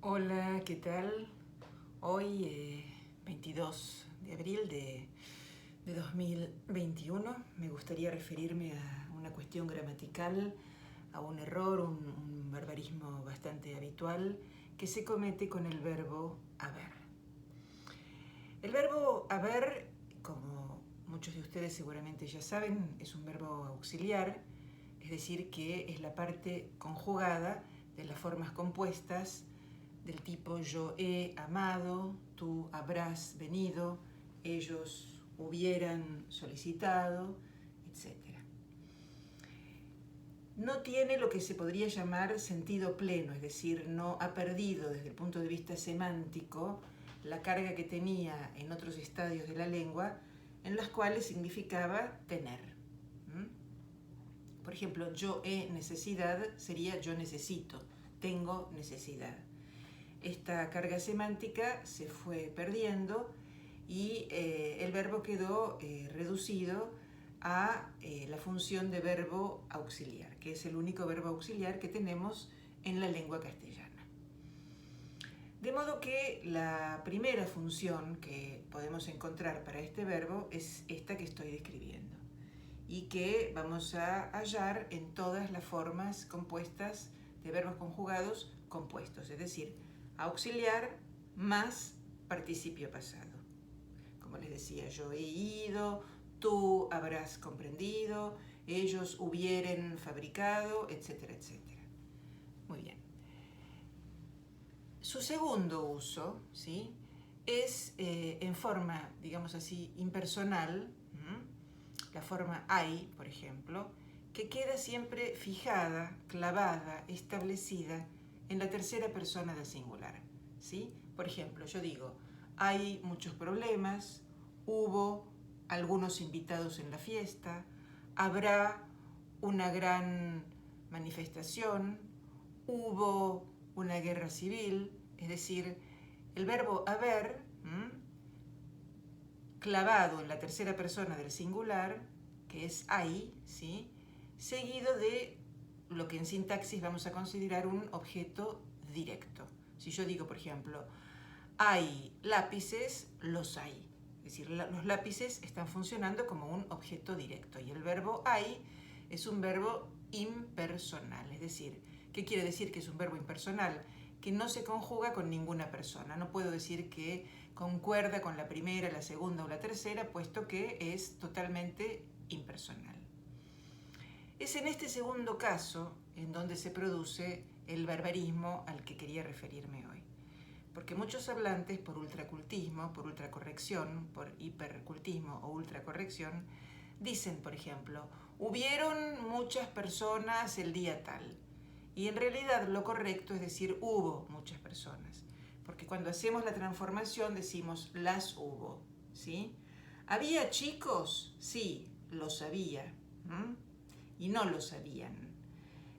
Hola, ¿qué tal? Hoy, 22 de abril de 2021, me gustaría referirme a una cuestión gramatical, a un error, un barbarismo bastante habitual que se comete con el verbo haber. El verbo haber, como muchos de ustedes seguramente ya saben, es un verbo auxiliar, es decir, que es la parte conjugada de las formas compuestas del tipo yo he amado, tú habrás venido, ellos hubieran solicitado, etc. No tiene lo que se podría llamar sentido pleno, es decir, no ha perdido desde el punto de vista semántico la carga que tenía en otros estadios de la lengua, en las cuales significaba tener. Por ejemplo, yo he necesidad sería yo necesito, tengo necesidad. Esta carga semántica se fue perdiendo y el verbo quedó reducido a la función de verbo auxiliar, que es el único verbo auxiliar que tenemos en la lengua castellana. De modo que la primera función que podemos encontrar para este verbo es esta que estoy describiendo y que vamos a hallar en todas las formas compuestas de verbos conjugados compuestos, es decir, auxiliar más participio pasado. Como les decía, yo he ido, tú habrás comprendido, ellos hubieran fabricado, etcétera, etcétera. Muy bien. Su segundo uso, ¿sí?, es en forma, digamos así, impersonal, la forma hay, por ejemplo, que queda siempre fijada, clavada, establecida en la tercera persona del singular, ¿sí? Por ejemplo, yo digo, hay muchos problemas, hubo algunos invitados en la fiesta, habrá una gran manifestación, hubo una guerra civil, es decir, el verbo haber, clavado en la tercera persona del singular, que es hay, ¿sí?, seguido de lo que en sintaxis vamos a considerar un objeto directo. Si yo digo, por ejemplo, hay lápices, los hay. Es decir, los lápices están funcionando como un objeto directo y el verbo hay es un verbo impersonal. Es decir, ¿qué quiere decir que es un verbo impersonal? Que no se conjuga con ninguna persona. No puedo decir que concuerda con la primera, la segunda o la tercera, puesto que es totalmente impersonal. Es en este segundo caso en donde se produce el barbarismo al que quería referirme hoy. Porque muchos hablantes, por ultracultismo, por ultracorrección, por hipercultismo o ultracorrección, dicen, por ejemplo, hubieron muchas personas el día tal. Y en realidad lo correcto es decir, hubo muchas personas. Porque cuando hacemos la transformación decimos, las hubo, ¿sí? ¿Había chicos? Sí, los había. Y no lo sabían.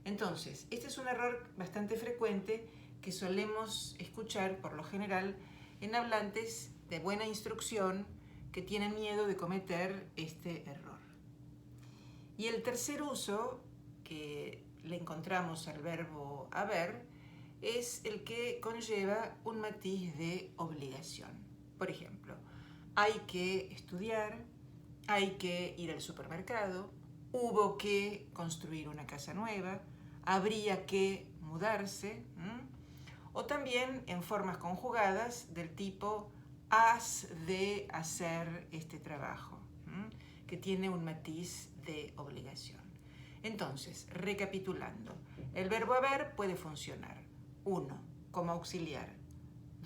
Entonces, este es un error bastante frecuente que solemos escuchar por lo general en hablantes de buena instrucción que tienen miedo de cometer este error. Y el tercer uso que le encontramos al verbo haber es el que conlleva un matiz de obligación. Por ejemplo, hay que estudiar, hay que ir al supermercado, hubo que construir una casa nueva, habría que mudarse, o también en formas conjugadas del tipo has de hacer este trabajo, que tiene un matiz de obligación. Entonces, recapitulando, el verbo haber puede funcionar 1. Como auxiliar,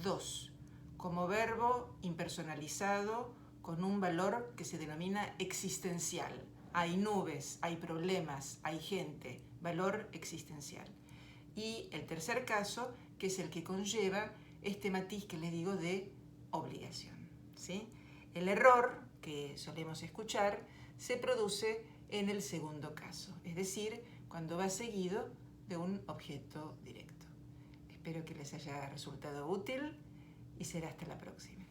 2. Como verbo impersonalizado con un valor que se denomina existencial. Hay nubes, hay problemas, hay gente, valor existencial. Y el tercer caso, que es el que conlleva este matiz que les digo de obligación, ¿sí? El error que solemos escuchar se produce en el segundo caso, es decir, cuando va seguido de un objeto directo. Espero que les haya resultado útil y será hasta la próxima.